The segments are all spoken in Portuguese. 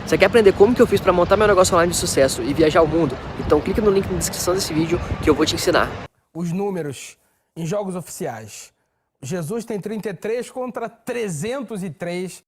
Você quer aprender como que eu fiz para montar meu negócio online de sucesso e viajar o mundo? Então clica no link na descrição desse vídeo que eu vou te ensinar. Os números em jogos oficiais. Jesus tem 33 contra 303.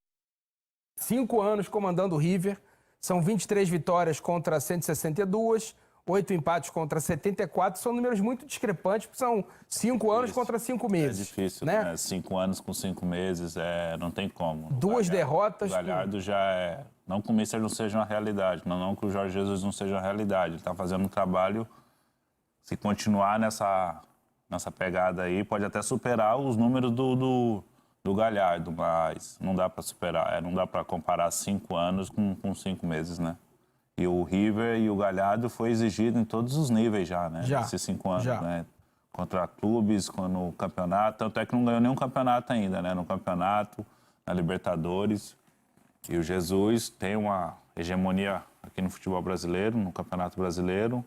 5 anos comandando o River. São 23 vitórias contra 162. 8 empates contra 74. São números muito discrepantes, porque são 5 anos contra 5 meses. É difícil, né? 5 anos com 5 meses, não tem como. Duas derrotas. O Galhardo já é... Não que o Mister não seja uma realidade, não que o Jorge Jesus não seja uma realidade. Ele está fazendo um trabalho, se continuar nessa pegada aí, pode até superar os números do Galhardo, mas não dá para superar, não dá para comparar 5 anos com 5 meses, né? E o River e o Galhardo foi exigido em todos os níveis já, né? Já. Esses 5 anos, Já. né? Contra clubes, no campeonato, tanto é que não ganhou nenhum campeonato ainda, né? No campeonato, na Libertadores. E o Jesus tem uma hegemonia aqui no futebol brasileiro, no Campeonato Brasileiro.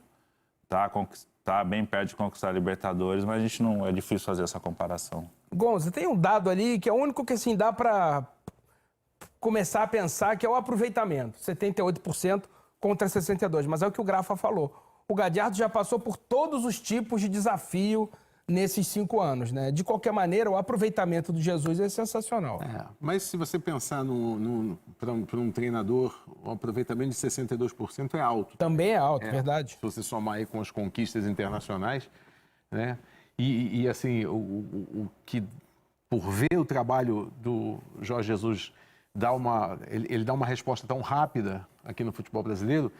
Tá bem perto de conquistar a Libertadores, mas a gente não... É difícil fazer essa comparação. Gonza, tem um dado ali que é o único que assim dá para começar a pensar, que é o aproveitamento. 78% contra 62%, mas é o que o Grafa falou. O Galhardo já passou por todos os tipos de desafio nesses 5 anos, né? De qualquer maneira, o aproveitamento do Jesus é sensacional. Mas se você pensar para um treinador, o aproveitamento de 62% é alto. Também é alto, verdade. Se você somar aí com as conquistas internacionais, né? E assim, o que, por ver o trabalho do Jorge Jesus, ele dá uma resposta tão rápida aqui no futebol brasileiro,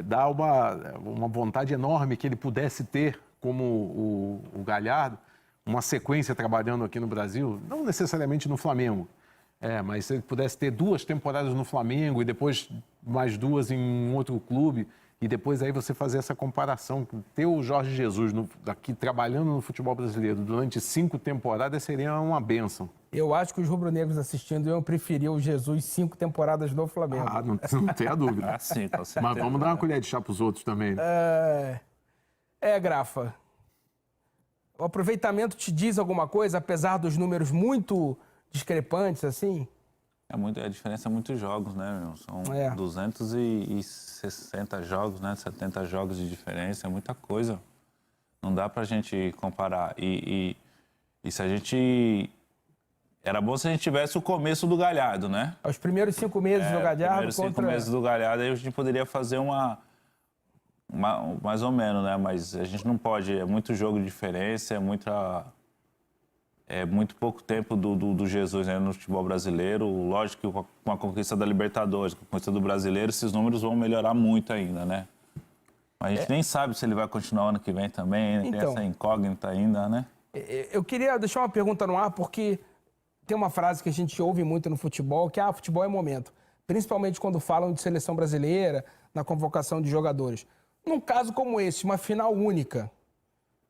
dá uma vontade enorme que ele pudesse ter, como o Galhardo, uma sequência trabalhando aqui no Brasil, não necessariamente no Flamengo, mas se ele pudesse ter 2 temporadas no Flamengo e depois mais 2 em um outro clube, e depois aí você fazer essa comparação, ter o Jorge Jesus aqui trabalhando no futebol brasileiro durante 5 temporadas seria uma bênção. Eu acho que os rubro-negros assistindo iam preferir o Jesus 5 temporadas no Flamengo. Não tem a dúvida. Sim, com certeza. Mas vamos dar uma colher de chá para os outros também. Né? Grafa. O aproveitamento te diz alguma coisa, apesar dos números muito discrepantes, assim? A diferença é muitos jogos, né, meu? São 260 jogos, né? 70 jogos de diferença, é muita coisa. Não dá pra gente comparar. E se a gente... Era bom se a gente tivesse o começo do Galhardo, né? Os primeiros 5 meses do Galhardo primeiros 5 meses do Galhardo, aí a gente poderia fazer mais ou menos, né? Mas a gente não pode, é muito jogo de diferença, é muito pouco tempo do Jesus, né, no futebol brasileiro. Lógico que com a conquista da Libertadores, com a conquista do Brasileiro, esses números vão melhorar muito ainda, né? Mas a gente nem sabe se ele vai continuar ano que vem também, né? Tem essa incógnita ainda, né? Eu queria deixar uma pergunta no ar, porque tem uma frase que a gente ouve muito no futebol, que futebol é momento. Principalmente quando falam de seleção brasileira, na convocação de jogadores. Num caso como esse, uma final única,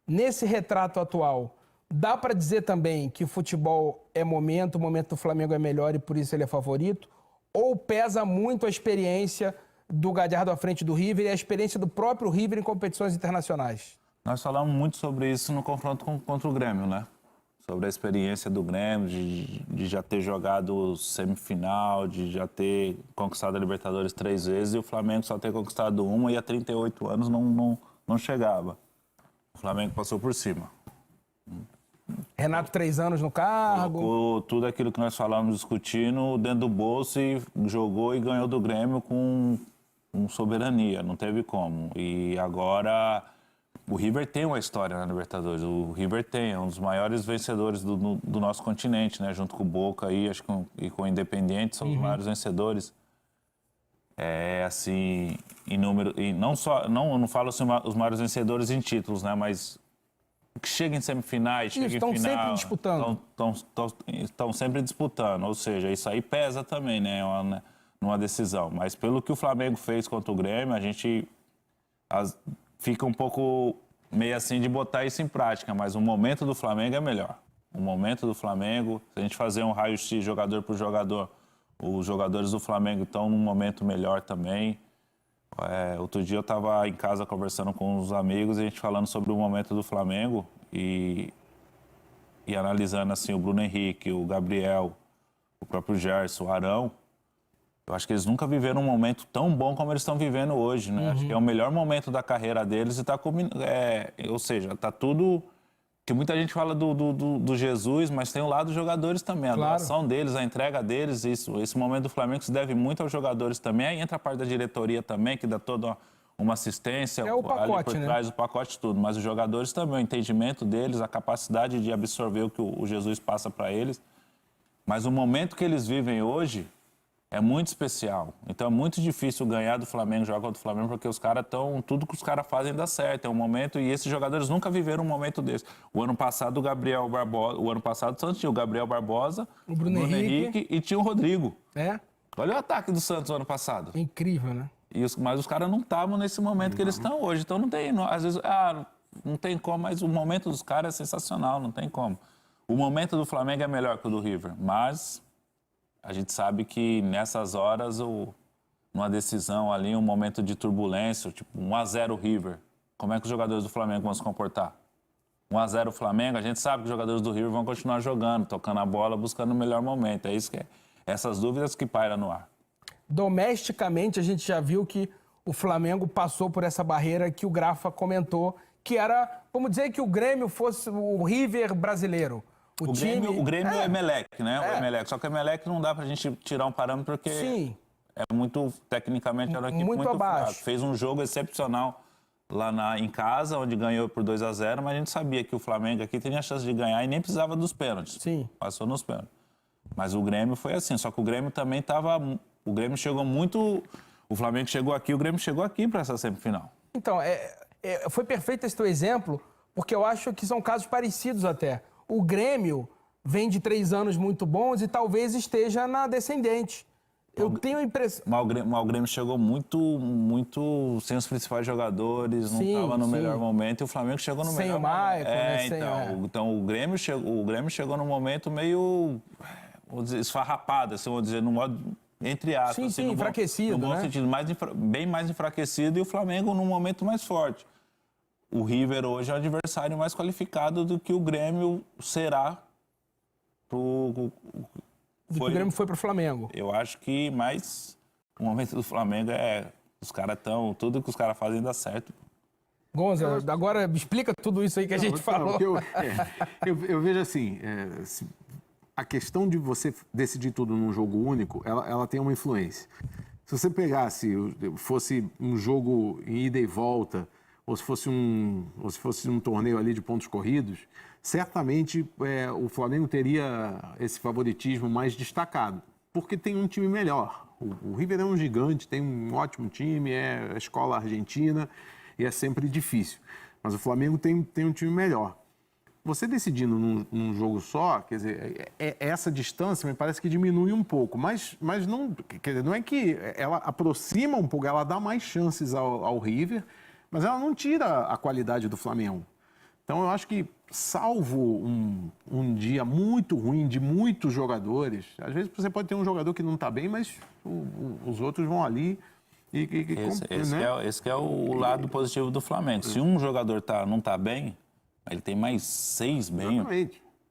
nesse retrato atual, dá para dizer também que o futebol é momento, o momento do Flamengo é melhor e por isso ele é favorito? Ou pesa muito a experiência do Galhardo à frente do River e a experiência do próprio River em competições internacionais? Nós falamos muito sobre isso no confronto contra o Grêmio, né? Sobre a experiência do Grêmio, de já ter jogado semifinal, de já ter conquistado a Libertadores 3 vezes e o Flamengo só ter conquistado uma e há 38 anos não chegava. O Flamengo passou por cima. Renato 3 anos no cargo. Colocou tudo aquilo que nós falamos discutindo dentro do bolso e jogou e ganhou do Grêmio com soberania, não teve como. E agora o River tem uma história na Libertadores. O River é um dos maiores vencedores do nosso continente, né? Junto com o Boca aí, acho que e com o Independiente, são os maiores vencedores. Assim, em número, e não não falo assim, os maiores vencedores em títulos, né? Mas que chega em semifinais, chega em final, sempre disputando. Estão sempre disputando, ou seja, isso aí pesa também, né? Numa decisão. Mas pelo que o Flamengo fez contra o Grêmio, a gente fica um pouco meio assim de botar isso em prática, mas o momento do Flamengo é melhor. O momento do Flamengo, se a gente fazer um raio-x jogador por jogador, os jogadores do Flamengo estão num momento melhor também. Outro dia eu estava em casa conversando com uns amigos e a gente falando sobre o momento do Flamengo e analisando assim o Bruno Henrique, o Gabriel, o próprio Gerson, o Arão. Eu acho que eles nunca viveram um momento tão bom como eles estão vivendo hoje, né? Acho que é o melhor momento da carreira deles e tá ou seja, tá tudo... Que muita gente fala do Jesus, mas tem o lado dos jogadores também. A doação deles, a entrega deles, esse momento do Flamengo se deve muito aos jogadores também. Aí entra a parte da diretoria também, que dá toda uma assistência. É o pacote, ali por né? trás, o pacote tudo. Mas os jogadores também, o entendimento deles, a capacidade de absorver o que o Jesus passa para eles. Mas o momento que eles vivem hoje é muito especial. Então é muito difícil ganhar do Flamengo, jogar contra o Flamengo, porque os caras estão... Tudo que os caras fazem dá certo. É um momento... E esses jogadores nunca viveram um momento desse. O ano passado, o Gabriel Barbosa... O ano passado, o Santos tinha o Gabriel Barbosa, o Bruno Henrique e tinha o Rodrigo. É? Olha o ataque do Santos no ano passado. Incrível, né? Mas os caras não estavam nesse momento que eles estão hoje. Então não tem... Às vezes, não tem como, mas o momento dos caras é sensacional, não tem como. O momento do Flamengo é melhor que o do River, mas... A gente sabe que nessas horas, numa decisão ali, um momento de turbulência, tipo 1-0 River, como é que os jogadores do Flamengo vão se comportar? 1-0 Flamengo, a gente sabe que os jogadores do River vão continuar jogando, tocando a bola, buscando o melhor momento. É isso que essas dúvidas que pairam no ar. Domesticamente, a gente já viu que o Flamengo passou por essa barreira que o Grafa comentou, que era, vamos dizer que o Grêmio fosse o River brasileiro. O Grêmio é Emelec, né? O Emelec. Só que o Emelec não dá pra gente tirar um parâmetro porque é muito, tecnicamente, era uma equipe muito fraca. Fez um jogo excepcional lá em casa, onde ganhou por 2-0, mas a gente sabia que o Flamengo aqui tinha a chance de ganhar e nem precisava dos pênaltis. Sim. Passou nos pênaltis. Mas o Grêmio foi assim, só que o Grêmio também estava... O Grêmio chegou muito... O Flamengo chegou aqui, o Grêmio chegou aqui para essa semifinal. Então, foi perfeito esse teu exemplo, porque eu acho que são casos parecidos até. O Grêmio vem de 3 anos muito bons e talvez esteja na descendente. Eu tenho a impressão... Mas o Grêmio chegou muito sem os principais jogadores, não estava no melhor momento, e o Flamengo chegou no melhor momento. Sem o Maicon, então o Grêmio chegou num momento meio, vamos dizer, esfarrapado, assim, vamos dizer, no modo, entre aspas. Sim, enfraquecido, no bom sentido, bem mais enfraquecido, e o Flamengo num momento mais forte. O River hoje é o adversário mais qualificado do que o Grêmio será do que o Grêmio foi pro Flamengo. Eu acho que mais o momento do Flamengo os caras estão... Tudo que os caras fazem dá certo. Gonza, agora explica tudo isso aí que a gente falou. Eu vejo assim, a questão de você decidir tudo num jogo único, ela tem uma influência. Se você fosse um jogo em ida e volta, ou se fosse um torneio ali de pontos corridos, certamente o Flamengo teria esse favoritismo mais destacado, porque tem um time melhor. O River é um gigante, tem um ótimo time, é a escola argentina e é sempre difícil. Mas o Flamengo tem um time melhor. Você decidindo num jogo só, quer dizer, essa distância me parece que diminui um pouco, mas não, quer dizer, não é que ela aproxima um pouco, ela dá mais chances ao River, mas ela não tira a qualidade do Flamengo. Então, eu acho que, salvo um dia muito ruim de muitos jogadores, às vezes você pode ter um jogador que não está bem, mas os outros vão ali esse que é o lado positivo do Flamengo. Se um jogador não está bem, ele tem mais 6 bem.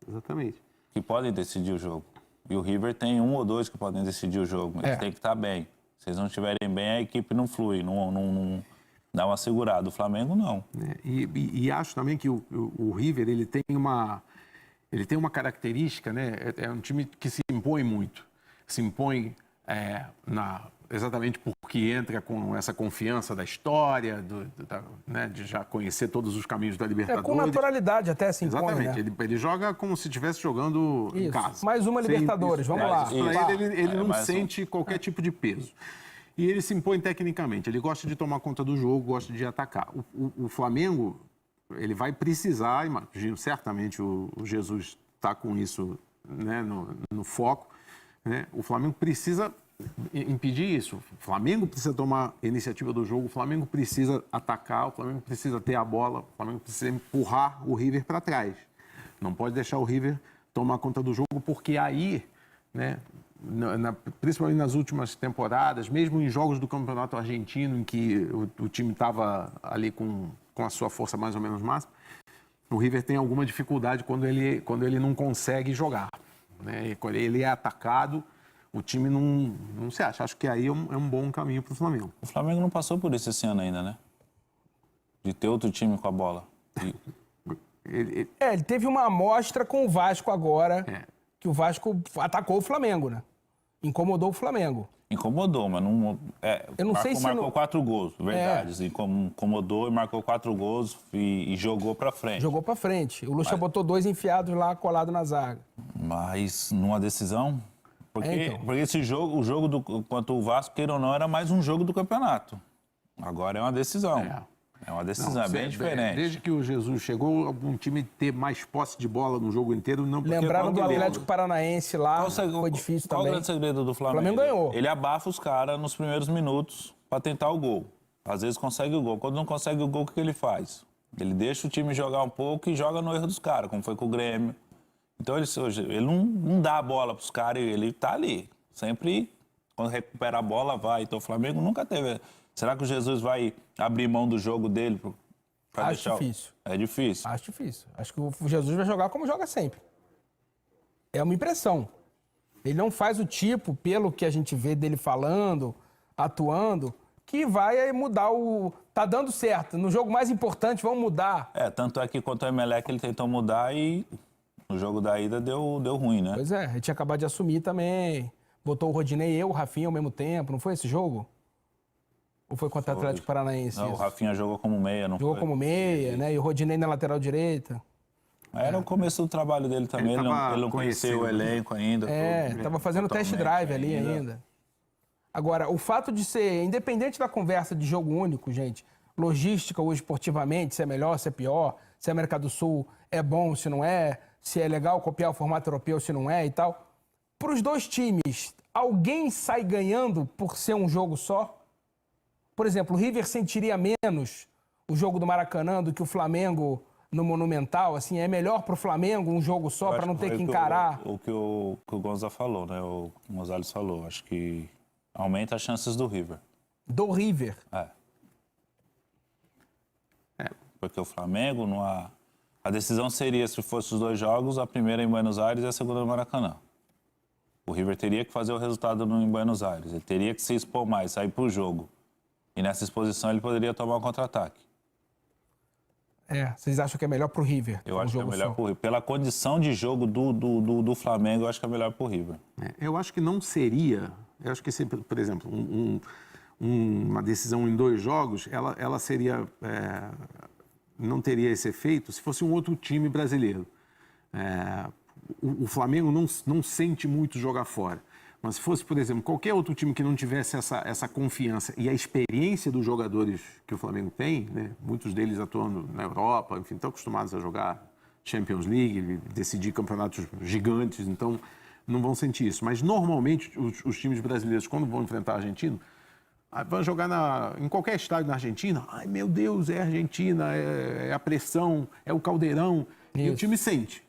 Exatamente. Que podem decidir o jogo. E o River tem 1 ou 2 que podem decidir o jogo. Eles têm que estar bem. Se eles não estiverem bem, a equipe não flui, não dá uma segurada. O Flamengo, não. E acho também que o River ele tem uma característica, né? É um time que se impõe muito. Se impõe exatamente porque entra com essa confiança da história, né, de já conhecer todos os caminhos da Libertadores. Com naturalidade até se impõe. Exatamente. Né? Ele joga como se estivesse jogando em casa. Mais uma Libertadores, vamos lá. Para ele não sente qualquer tipo de peso. E ele se impõe tecnicamente. Ele gosta de tomar conta do jogo, gosta de atacar. O Flamengo, ele vai precisar, imagino, certamente o Jesus está com isso, né, no foco. Né? O Flamengo precisa impedir isso. O Flamengo precisa tomar a iniciativa do jogo, o Flamengo precisa atacar, o Flamengo precisa ter a bola, o Flamengo precisa empurrar o River para trás. Não pode deixar o River tomar conta do jogo, porque aí, né, principalmente nas últimas temporadas, mesmo em jogos do Campeonato Argentino, em que o time estava ali com a sua força mais ou menos máxima, o River tem alguma dificuldade quando ele não consegue jogar. Né? Quando ele é atacado, o time não se acha. Acho que aí é um bom caminho para o Flamengo. O Flamengo não passou por isso esse ano ainda, né? De ter outro time com a bola. Ele Ele teve uma amostra com o Vasco agora, É. que o Vasco atacou o Flamengo, né? Incomodou o Flamengo. Incomodou, mas não. Eu não sei se marcou não- 4 gols, verdade. Assim, incomodou e marcou 4 gols e jogou pra frente. Jogou pra frente. O Lucha botou 2 enfiados lá, colado na zaga. Mas numa decisão. Porque, Então. porque esse jogo, o jogo contra o Vasco, queira ou não, era mais um jogo do campeonato. Agora é uma decisão. É uma decisão, é bem diferente. Desde que o Jesus chegou, algum time ter mais posse de bola no jogo inteiro, não porque Lembraram do qual que Atlético Paranaense lá, foi difícil Qual o também. grande segredo do Flamengo? Flamengo ganhou. Ele abafa os caras nos primeiros minutos pra tentar o gol. Às vezes consegue o gol. Quando não consegue o gol, o que ele faz? Ele deixa o time jogar um pouco e joga no erro dos caras, como foi com o Grêmio. Então ele não dá a bola pros caras, ele tá ali. Sempre, quando recupera a bola, vai. Então o Flamengo nunca teve. Será que o Jesus vai abrir mão do jogo dele? Pra Acho difícil. É difícil. Acho difícil. Acho que o Jesus vai jogar como joga sempre. É uma impressão. Ele não faz o tipo, pelo que a gente vê dele falando, atuando, que vai mudar o... Tá dando certo. No jogo mais importante, vamos mudar. Tanto é que contra o Emelec ele tentou mudar e no jogo da ida deu ruim, né? Pois é, ele tinha acabado de assumir também. Botou o Rodinei e o Rafinha ao mesmo tempo. Não foi esse jogo? Ou foi contra o Atlético Paranaense? Não, o isso? Rafinha jogou como meia, não Jogou foi? como meia, né? E o Rodinei na lateral direita. Era o começo do trabalho dele também, ele tava não conheceu o conhecendo, né? elenco ainda. Tava fazendo test totalmente drive ali ainda. Agora, o fato de ser, independente da conversa de jogo único, gente, logística hoje esportivamente, se é melhor, se é pior, se a América do Sul é bom, se não é, se é legal copiar o formato europeu, se não é e tal. Para os dois times, alguém sai ganhando por ser um jogo só? Por exemplo, o River sentiria menos o jogo do Maracanã do que o Flamengo no Monumental? Assim, é melhor para o Flamengo um jogo só para não ter que encarar? O que o Gonza falou, né? O Gonzalez falou. Acho que aumenta as chances do River. Do River. Porque o Flamengo, a decisão seria, se fosse os 2 jogos, a primeira em Buenos Aires e a segunda no Maracanã. O River teria que fazer o resultado em Buenos Aires. Ele teria que se expor mais, sair pro jogo. E nessa exposição ele poderia tomar um contra-ataque. Vocês acham que é melhor pro River? Eu um acho que é jogo melhor só? pro River. Pela condição de jogo do Flamengo, eu acho que é melhor pro River. Eu acho que não seria. Eu acho que, por exemplo, uma decisão em 2 jogos, ela seria. Não teria esse efeito se fosse um outro time brasileiro. O Flamengo não sente muito jogar fora. Mas se fosse, por exemplo, qualquer outro time que não tivesse essa confiança e a experiência dos jogadores que o Flamengo tem, né? Muitos deles atuando na Europa, enfim, estão acostumados a jogar Champions League, decidir campeonatos gigantes, então não vão sentir isso. Mas normalmente os times brasileiros, quando vão enfrentar a Argentina, vão jogar em qualquer estádio na Argentina. Ai, meu Deus, é a Argentina, é a pressão, é o caldeirão. E o time sente.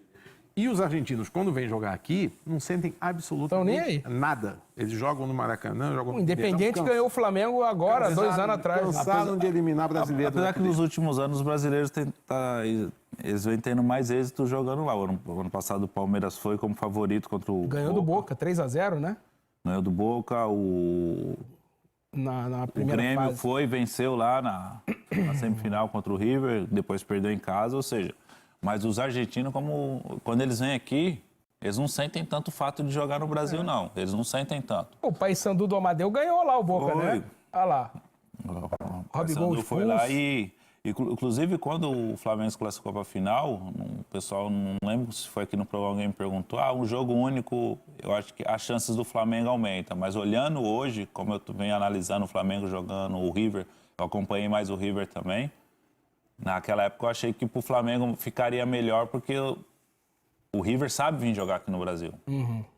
E os argentinos, quando vêm jogar aqui, não sentem absolutamente nada. Eles jogam no Maracanã, jogam... O Independiente ganhou o Flamengo agora, 2 anos atrás. Cansaram de eliminar brasileiro. Apesar que nos últimos anos os brasileiros eles vêm tendo mais êxito jogando lá. O ano passado o Palmeiras foi como favorito contra o Ganhou do Boca, 3-0, né? Ganhou do Boca, Na o primeira Grêmio fase. foi e venceu lá na semifinal contra o River, depois perdeu em casa, ou seja... Mas os argentinos, quando eles vêm aqui, eles não sentem tanto o fato de jogar no Brasil, não. Eles não sentem tanto. O Paysandu do Amadeu ganhou lá o Boca, né? Olha lá. O Robigol Paysandu foi lá e, inclusive, quando o Flamengo se classificou para a final, o pessoal, não lembro se foi aqui no programa, alguém me perguntou, um jogo único, eu acho que as chances do Flamengo aumentam. Mas olhando hoje, como eu venho analisando o Flamengo jogando o River, eu acompanhei mais o River também. Naquela época eu achei que pro Flamengo ficaria melhor porque o River sabe vir jogar aqui no Brasil.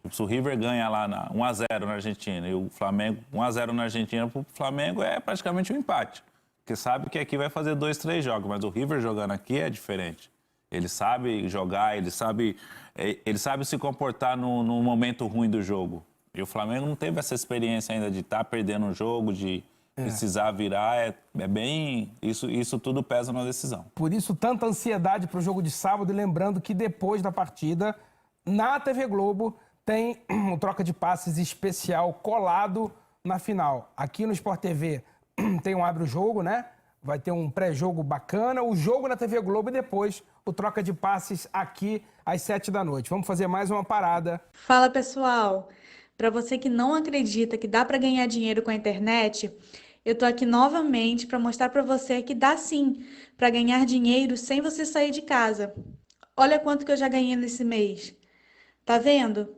Tipo, se o River ganha lá 1-0 na Argentina e o Flamengo 1-0 na Argentina, pro Flamengo é praticamente um empate. Porque sabe que aqui vai fazer 2, 3 jogos, mas o River jogando aqui é diferente. Ele sabe jogar, ele sabe se comportar no momento ruim do jogo. E o Flamengo não teve essa experiência ainda de estar perdendo um jogo, de precisar virar, é bem... Isso tudo pesa na decisão. Por isso, tanta ansiedade para o jogo de sábado, e lembrando que depois da partida, na TV Globo, tem um troca de passes especial colado na final. Aqui no Sport TV tem um Abre o Jogo, né? Vai ter um pré-jogo bacana, o jogo na TV Globo e depois o troca de passes aqui às 7 da noite. Vamos fazer mais uma parada. Fala pessoal, para você que não acredita que dá para ganhar dinheiro com a internet, eu tô aqui novamente para mostrar para você que dá sim para ganhar dinheiro sem você sair de casa. Olha quanto que eu já ganhei nesse mês. Tá vendo?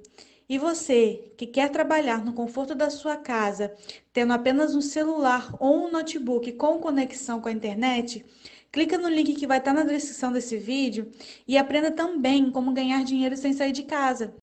E você que quer trabalhar no conforto da sua casa, tendo apenas um celular ou um notebook com conexão com a internet, clica no link que vai estar na descrição desse vídeo e aprenda também como ganhar dinheiro sem sair de casa.